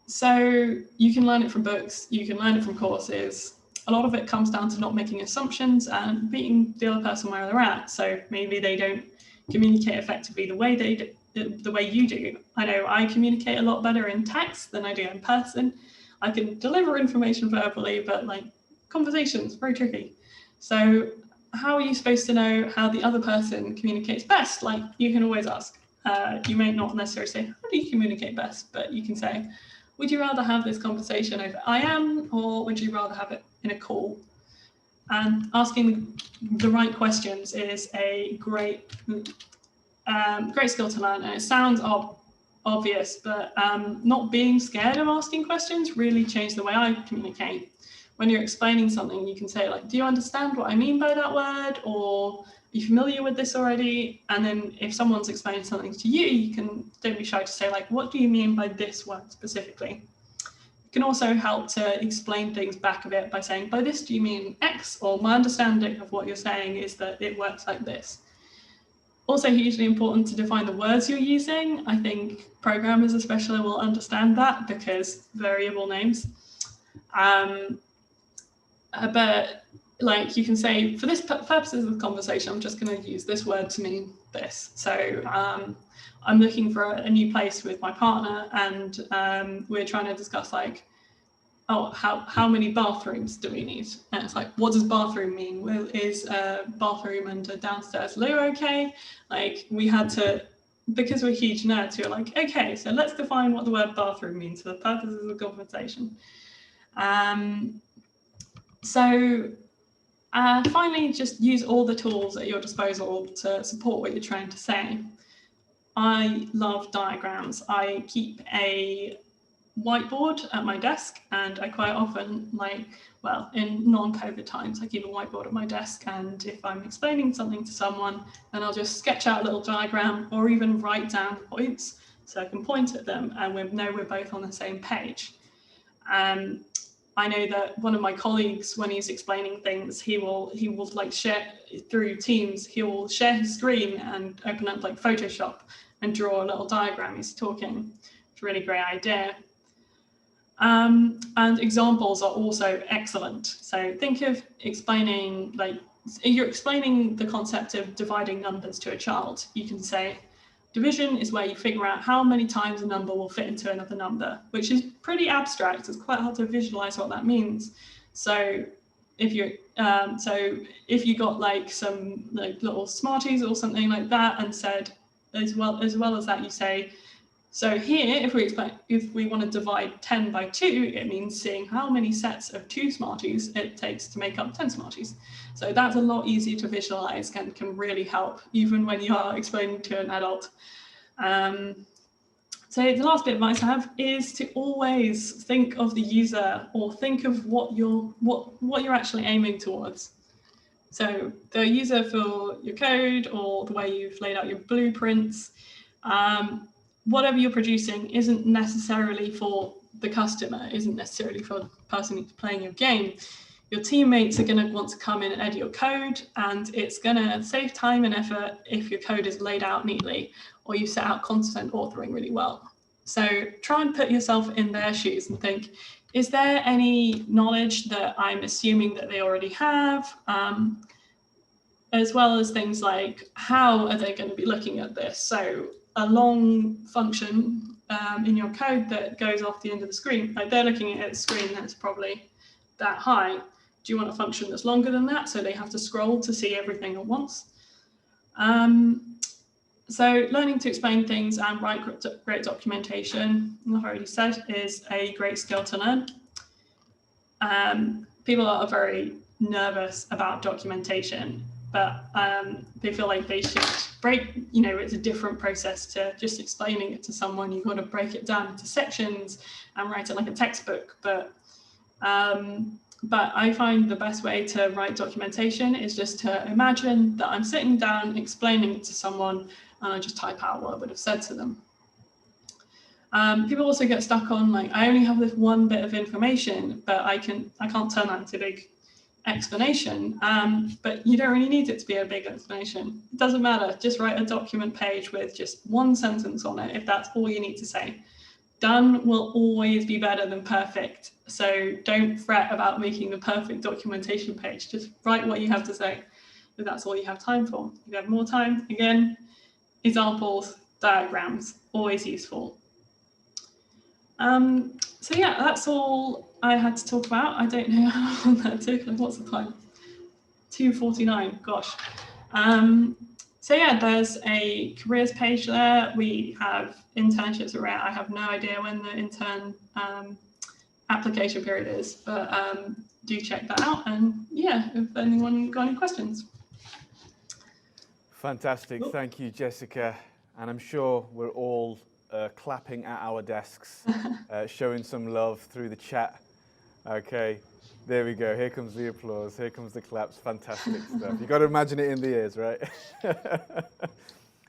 So you can learn it from books, you can learn it from courses. A lot of it comes down to not making assumptions and meeting the other person where they're at. So maybe they don't communicate effectively the way you do. I know I communicate a lot better in text than I do in person. I can deliver information verbally, but like conversations, very tricky. So how are you supposed to know how the other person communicates best? Like you can always ask. You may not necessarily say, how do you communicate best? But you can say, would you rather have this conversation over IM, or would you rather have it in a call? And asking the right questions is a great skill to learn. And it sounds obvious, but not being scared of asking questions really changed the way I communicate. When you're explaining something, you can say like, do you understand what I mean by that word? Or are you familiar with this already? And then if someone's explaining something to you, you can, don't be shy to say like, what do you mean by this word specifically? It can also help to explain things back a bit by saying, by this do you mean X? Or my understanding of what you're saying is that it works like this. Also hugely important to define the words you're using. I think programmers especially will understand that because variable names. But like you can say, for this purposes of the conversation, I'm just going to use this word to mean this. So I'm looking for a new place with my partner, and we're trying to discuss like, oh, how many bathrooms do we need? And it's like, what does bathroom mean? Well, is a bathroom and a downstairs loo okay? Like we had to, because we're huge nerds, we're like, okay, so let's define what the word bathroom means for the purposes of the conversation. Finally, just use all the tools at your disposal to support what you're trying to say. I love diagrams. I keep a whiteboard at my desk, and I quite often, in non-COVID times, I keep a whiteboard at my desk, and if I'm explaining something to someone, then I'll just sketch out a little diagram or even write down points so I can point at them and we know we're both on the same page. I know that one of my colleagues, when he's explaining things, he will like share through Teams, he will share his screen and open up like Photoshop and draw a little diagram he's talking. It's a really great idea. And examples are also excellent. So think of explaining, like you're explaining the concept of dividing numbers to a child. You can say, division is where you figure out how many times a number will fit into another number, which is pretty abstract. It's quite hard to visualize what that means. So if you got like some like little Smarties or something like that, and said as well as that, you say, so here, if we want to divide 10 by 2, it means seeing how many sets of 2 Smarties it takes to make up 10 Smarties. So that's a lot easier to visualize and can really help, even when you are explaining to an adult. So the last bit of advice I have is to always think of the user, or think of what you're actually aiming towards. So the user for your code, or the way you've laid out your blueprints, whatever you're producing isn't necessarily for the customer, isn't necessarily for the person who's playing your game. Your teammates are going to want to come in and edit your code, and it's going to save time and effort if your code is laid out neatly, or you set out content authoring really well. So try and put yourself in their shoes and think, is there any knowledge that I'm assuming that they already have? as well as things like how are they going to be looking at this. So a long function in your code that goes off the end of the screen, like they're looking at a screen that's probably that high. Do you want a function that's longer than that so they have to scroll to see everything at once? So learning to explain things and write great documentation, like I already said, is a great skill to learn. People are very nervous about documentation, but they feel like they should break, it's a different process to just explaining it to someone. You've got to break it down into sections and write it like a textbook. But I find the best way to write documentation is just to imagine that I'm sitting down explaining it to someone and I just type out what I would have said to them. People also get stuck on like, I only have this one bit of information, but I can't turn that into a big explanation. But you don't really need it to be a big explanation. It doesn't matter. Just write a document page with just one sentence on it if that's all you need to say. Done will always be better than perfect. So don't fret about making the perfect documentation page. Just write what you have to say if that's all you have time for. If you have more time, again, examples, diagrams, always useful. So yeah, that's all I had to talk about. I don't know how long that took. Like, what's the time? 2:49. Gosh. So yeah, there's a careers page there. We have internships around. I have no idea when the intern application period is, but do check that out. And yeah, if anyone got any questions. Fantastic. Thank you, Jessica. And I'm sure we're all clapping at our desks, showing some love through the chat. Okay, there we go. Here comes the applause. Here comes the claps. Fantastic stuff. You've got to imagine it in the ears, right?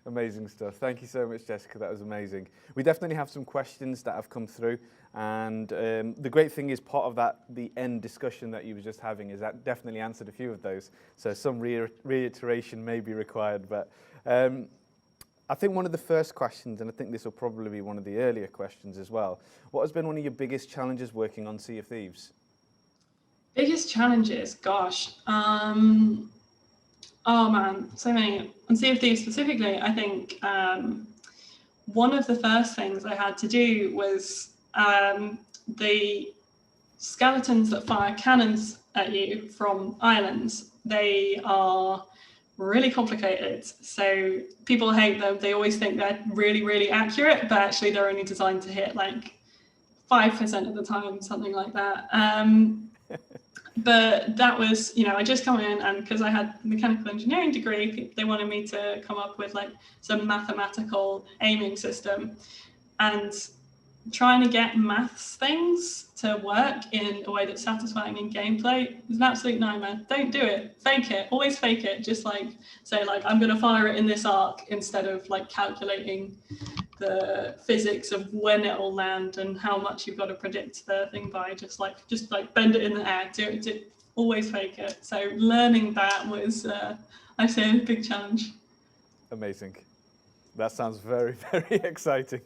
Amazing stuff. Thank you so much, Jessica. That was amazing. We definitely have some questions that have come through. And the great thing is part of that, the end discussion that you were just having, is that definitely answered a few of those. So some reiteration may be required. But I think one of the first questions, and I think this will probably be one of the earlier questions as well, what has been one of your biggest challenges working on Sea of Thieves? Biggest challenges, gosh. Oh man, so many. On Sea of Thieves specifically, I think one of the first things I had to do was the skeletons that fire cannons at you from islands. They are really complicated. So people hate them. They always think they're really, really accurate, but actually they're only designed to hit like 5% of the time, something like that. But that was, I just come in, and because I had a mechanical engineering degree, they wanted me to come up with like some mathematical aiming system, and trying to get maths things to work in a way that's satisfying in gameplay is an absolute nightmare. Don't do it. Fake it. Always fake it. Just like say like, I'm going to fire it in this arc, instead of like calculating the physics of when it will land and how much you've got to predict the thing by. Just like bend it in the air. Do it. Always fake it. So learning that was, I say, a big challenge. Amazing. That sounds very, very exciting.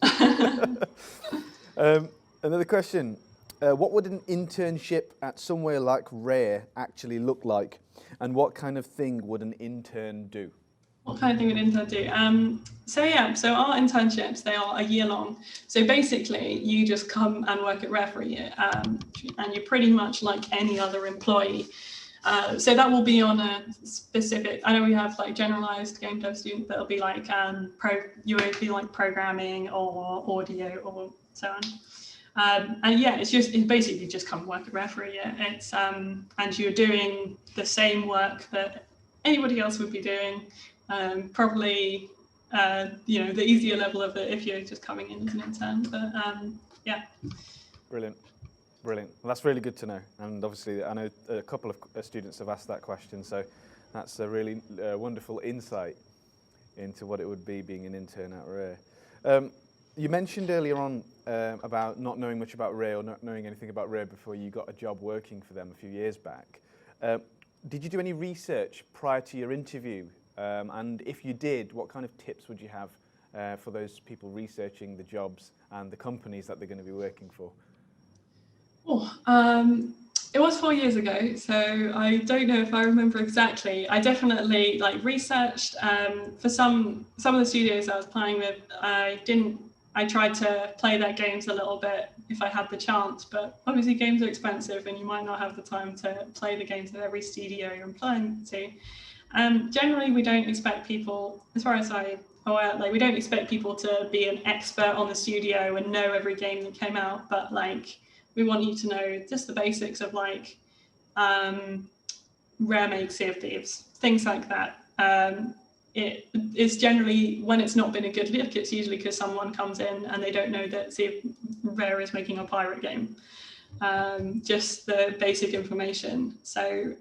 Another question. What would an internship at somewhere like Rare actually look like? And what kind of thing would an intern do? What kind of thing would an intern do? So our internships, they are a year long. So basically, you just come and work at Rare for a year, and you're pretty much like any other employee. So that will be on a specific, I know we have like generalized game dev student that'll be like, you would be like programming or audio or so on. And yeah, it's basically just come work at Rare for a year. It's, and you're doing the same work that anybody else would be doing. Probably, the easier level of it if you're just coming in as an intern, but yeah. Brilliant. Well, that's really good to know. And obviously, I know a couple of students have asked that question, so that's a really wonderful insight into what it would be being an intern at Rare. You mentioned earlier on about not knowing much about Rare or not knowing anything about Rare before you got a job working for them a few years back. Did you do any research prior to your interview? And if you did, what kind of tips would you have for those people researching the jobs and the companies that they're going to be working for? It was 4 years ago, so I don't know if I remember exactly. I definitely like researched for some of the studios I was playing with. I tried to play their games a little bit if I had the chance, but obviously games are expensive and you might not have the time to play the games that every studio you're applying to. Generally, we don't expect people, as far as I'm aware, like we don't expect people to be an expert on the studio and know every game that came out, but like we want you to know just the basics of like rare make Sea of Thieves, things like that. It is generally, when it's not been a good look, it's usually because someone comes in and they don't know that Rare is making a pirate game. Just the basic information. So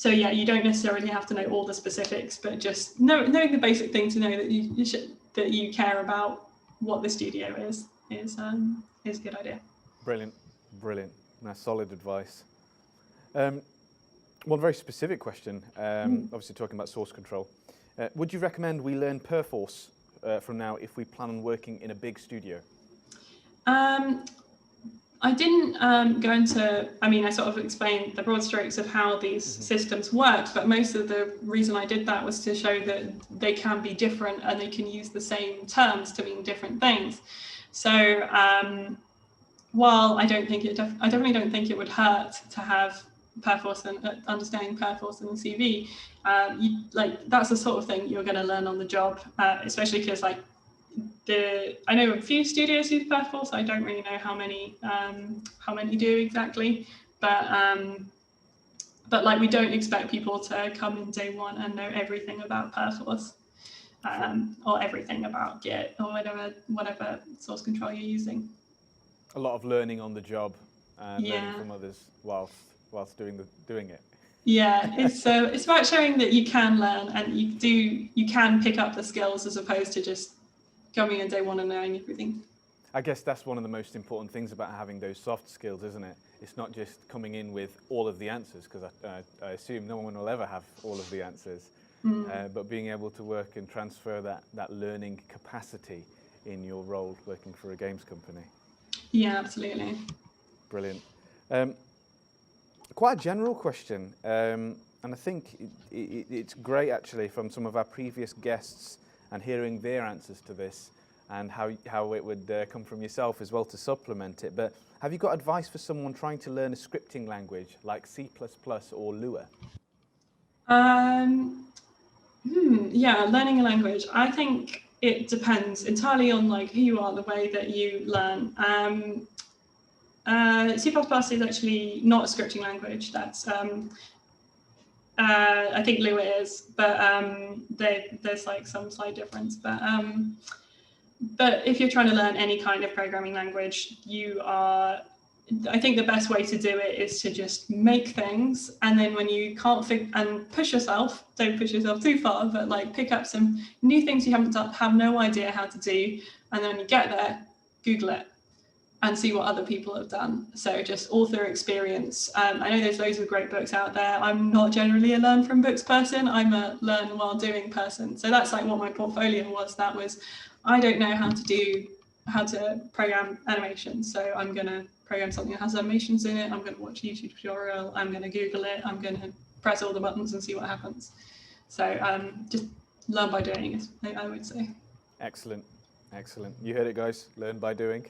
yeah, you don't necessarily have to know all the specifics, but just knowing the basic thing to know that you care about what the studio is a good idea. Brilliant. That's solid advice. One very specific question, obviously talking about source control. Would you recommend we learn Perforce from now if we plan on working in a big studio? I didn't go into, I sort of explained the broad strokes of how these systems work, but most of the reason I did that was to show that they can be different and they can use the same terms to mean different things. So while I definitely don't think it would hurt to have Perforce and understanding Perforce in the CV, that's the sort of thing you're going to learn on the job, especially because I know a few studios use Perforce. I don't really know how many do exactly, but like we don't expect people to come in day one and know everything about Perforce, or everything about Git or whatever source control you're using. A lot of learning on the job and learning from others whilst doing it. Yeah, it's about showing that you can learn and you can pick up the skills as opposed to just coming in day one and knowing everything. I guess that's one of the most important things about having those soft skills, isn't it? It's not just coming in with all of the answers, because I assume no one will ever have all of the answers, but being able to work and transfer that learning capacity in your role working for a games company. Yeah, absolutely. Brilliant. Quite a general question, and I think it's great actually from some of our previous guests and hearing their answers to this and how it would come from yourself as well to supplement it. But have you got advice for someone trying to learn a scripting language like C++ or Lua? Yeah, learning a language. I think it depends entirely on like who you are, the way that you learn. C++ is actually not a scripting language. That's I think Lua is, but there's like some slight difference. But if you're trying to learn any kind of programming language, I think the best way to do it is to just make things, and then when you can't and push yourself, don't push yourself too far, but like pick up some new things you haven't done, have no idea how to do, and then when you get there, Google it and see what other people have done. So just author experience. I know there's loads of great books out there. I'm not generally a learn from books person. I'm a learn while doing person. So that's like what my portfolio was. That was, I don't know how to program animation. So I'm going to program something that has animations in it. I'm going to watch a YouTube tutorial. I'm going to Google it. I'm going to press all the buttons and see what happens. So just learn by doing, I would say. Excellent. You heard it, guys. Learn by doing.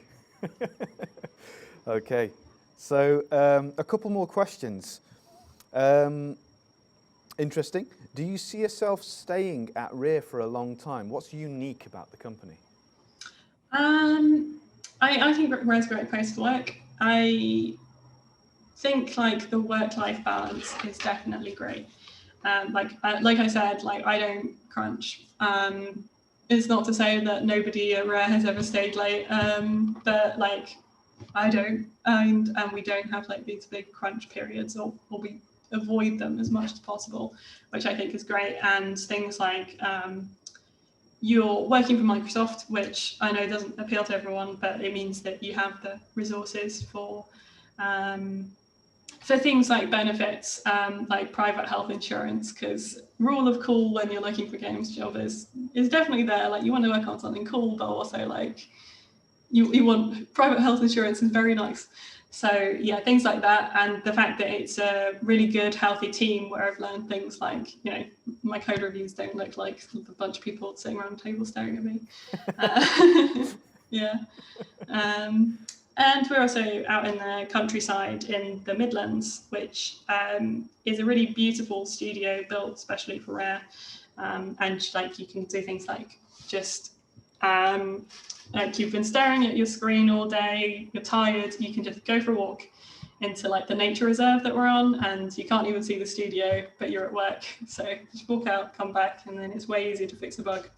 Okay, so a couple more questions. Interesting. Do you see yourself staying at Rare for a long time? What's unique about the company? I think Rare's a great place to work. I think like the work-life balance is definitely great. Like I said, like I don't crunch. It's not to say that nobody at Rare has ever stayed late, but like I don't, and we don't have like these big crunch periods, or we avoid them as much as possible, which I think is great. And things like you're working for Microsoft, which I know doesn't appeal to everyone, but it means that you have the resources for things like benefits, like private health insurance, because rule of cool when you're looking for games job is definitely there. Like you want to work on something cool, but also like you want private health insurance is very nice. So yeah, things like that, and the fact that it's a really good, healthy team where I've learned things like, you know, my code reviews don't look like a bunch of people sitting around a table staring at me. Yeah. And we're also out in the countryside in the Midlands, which is a really beautiful studio built especially for Rare. And like you can do things like just like you've been staring at your screen all day, you're tired, you can just go for a walk into like the nature reserve that we're on, and you can't even see the studio, but you're at work. So just walk out, come back, and then it's way easier to fix a bug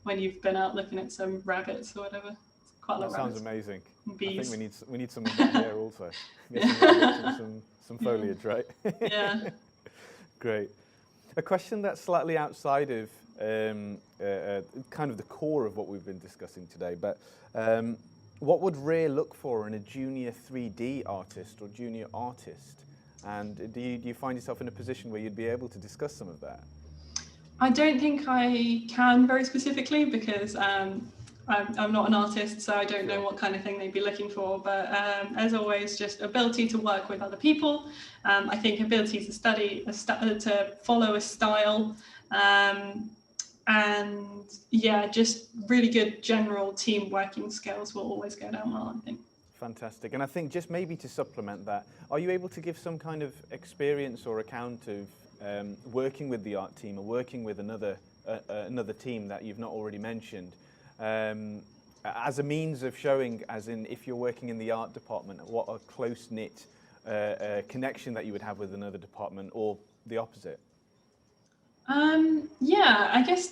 when you've been out looking at some rabbits or whatever. It's quite a lot of rabbits. Sounds amazing. Bees. I think we need some of that here also. Get some rabbits and some foliage, right? Yeah. Great. A question that's slightly outside of kind of the core of what we've been discussing today, but what would Rare look for in a junior 3D artist or junior artist? And do you find yourself in a position where you'd be able to discuss some of that? I don't think I can very specifically because I'm not an artist, so I don't know what kind of thing they'd be looking for. But as always, just ability to work with other people. I think ability to study, to follow a style, and yeah, just really good general team working skills will always go down well, I think. Fantastic. And I think just maybe to supplement that, are you able to give some kind of experience or account of working with the art team or working with another team that you've not already mentioned, as a means of showing, as in if you're working in the art department, what a close-knit connection that you would have with another department, or the opposite? Yeah, I guess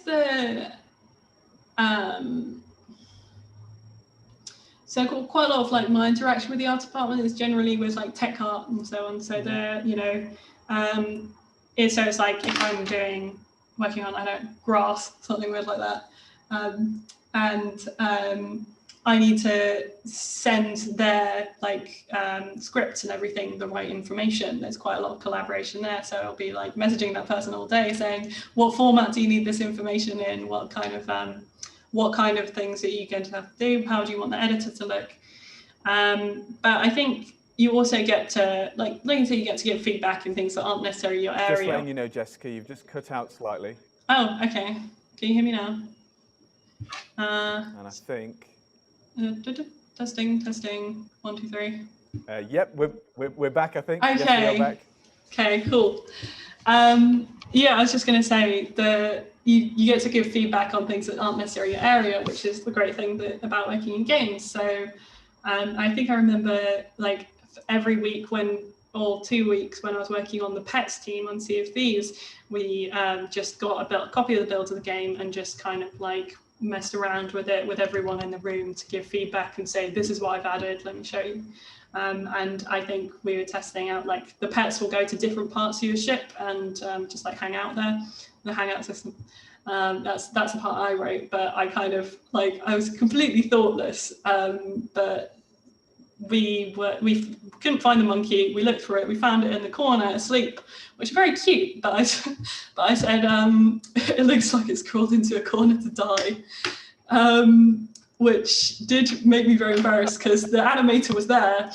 so quite a lot of like my interaction with the art department is generally with like tech art and so on. So they're, you know, so it's like if I'm working on, I don't know, grass, something weird like that, and I need to send their like scripts and everything the right information. There's quite a lot of collaboration there. So I'll be like messaging that person all day saying, what format do you need this information in? What kind of things are you going to have to do? How do you want the editor to look? But I think you also get to, like you say, you get to give feedback in things that aren't necessarily your area. Just letting you know, Jessica, you've just cut out slightly. Oh, okay. Can you hear me now? And I think... Testing, 1, 2, 3. Yep, we're back, I think. Okay. Yes, we are back. Okay, cool. Yeah, I was just going to say that you get to give feedback on things that aren't necessarily your area, which is the great thing about working in games. So I think I remember like every week or 2 weeks when I was working on the pets team on Sea of Thieves, we just got a copy of the build of the game and just kind of like messed around with it with everyone in the room to give feedback and say, this is what I've added, let me show you. And I think we were testing out, like the pets will go to different parts of your ship and just like hang out there, the hangout system. That's the part I wrote, but I kind of like, I was completely thoughtless, but we couldn't find the monkey. We looked for it. We found it in the corner asleep, which is very cute. But I said, it looks like it's crawled into a corner to die, which did make me very embarrassed because the animator was there.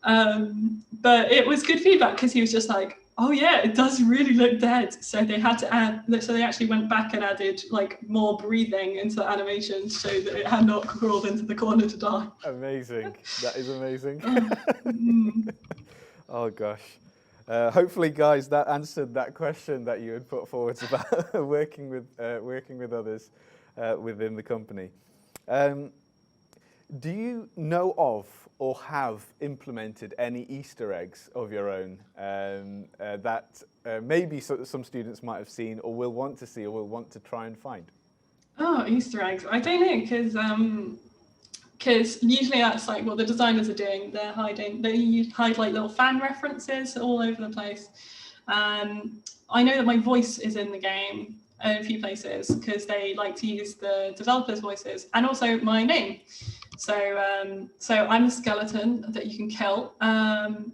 But it was good feedback because he was just like, oh yeah, it does really look dead. So they had to add, so they actually went back and added like more breathing into the animation so that it had not crawled into the corner to die. Amazing. That is amazing. Oh gosh. Hopefully, guys, that answered that question that you had put forward about working with others within the company. Do you know of or have implemented any Easter eggs of your own that maybe some students might have seen or will want to see or will want to try and find? Oh, Easter eggs. I don't know, because usually that's like what the designers are doing. They hide like little fan references all over the place. I know that my voice is in the game in a few places because they like to use the developers' voices and also my name. So I'm a skeleton that you can kill, and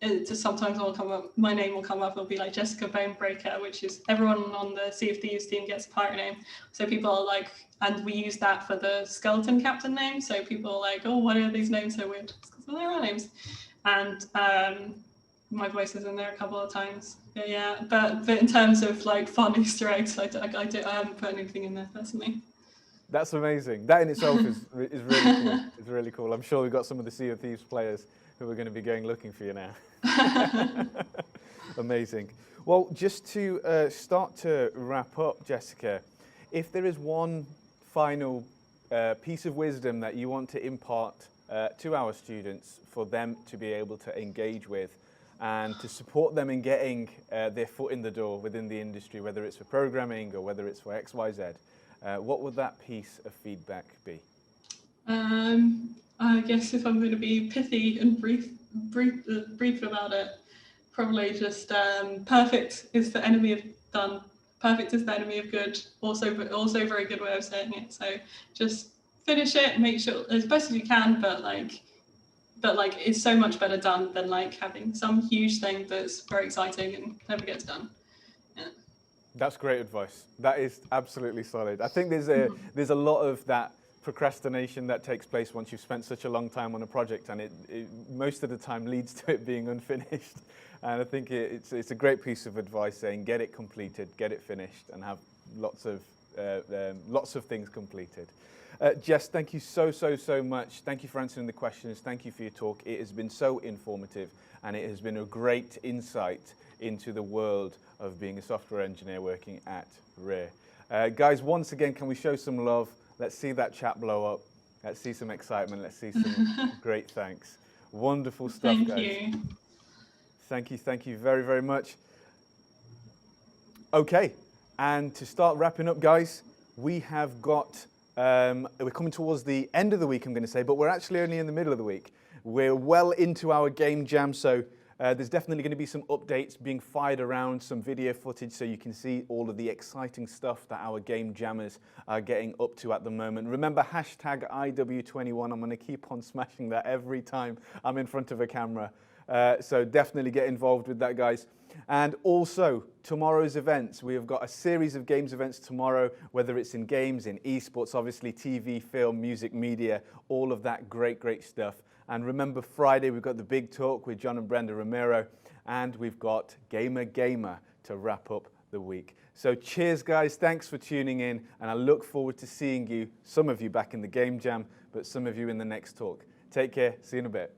it just sometimes will come up, my name will come up, it'll be like Jessica Bonebreaker, which is everyone on the Sea of Thieves team gets a pirate name. So people are like, and we use that for the skeleton captain name. So people are like, oh, why are these names so weird? It's because they're our names. And my voice is in there a couple of times. But in terms of like fun Easter eggs, I haven't put anything in there personally. That's amazing. That in itself is really cool. It's really cool. I'm sure we've got some of the Sea of Thieves players who are going to be going looking for you now. Amazing. Well, just to start to wrap up, Jessica, if there is one final piece of wisdom that you want to impart to our students for them to be able to engage with and to support them in getting their foot in the door within the industry, whether it's for programming or whether it's for XYZ, what would that piece of feedback be? I guess if I'm going to be pithy and brief about it, probably just perfect is the enemy of done. Perfect is the enemy of good. Also a very good way of saying it. So just finish it, make sure as best as you can, but it's so much better done than like having some huge thing that's very exciting and never gets done. Yeah. That's great advice. That is absolutely solid. I think there's a lot of that procrastination that takes place once you've spent such a long time on a project, and it most of the time leads to it being unfinished. And I think it's a great piece of advice saying get it completed, get it finished, and have lots of things completed. Jess, thank you so much. Thank you for answering the questions. Thank you for your talk. It has been so informative, and it has been a great insight into the world of being a software engineer working at Rare. Guys, once again, can we show some love? Let's see that chat blow up. Let's see some excitement. Let's see some great thanks. Wonderful stuff, guys. Thank you. Thank you very, very much. Okay, and to start wrapping up, guys, we have got, we're coming towards the end of the week, I'm going to say, but we're actually only in the middle of the week. We're well into our game jam, so there's definitely going to be some updates being fired around, some video footage so you can see all of the exciting stuff that our game jammers are getting up to at the moment. Remember, hashtag IW21. I'm going to keep on smashing that every time I'm in front of a camera. So definitely get involved with that, guys. And also, tomorrow's events. We have got a series of games events tomorrow, whether it's in games, in esports, obviously TV, film, music, media, all of that great stuff. And remember, Friday, we've got the big talk with John and Brenda Romero, and we've got Gamer to wrap up the week. So cheers, guys. Thanks for tuning in, and I look forward to seeing you, some of you back in the game jam, but some of you in the next talk. Take care. See you in a bit.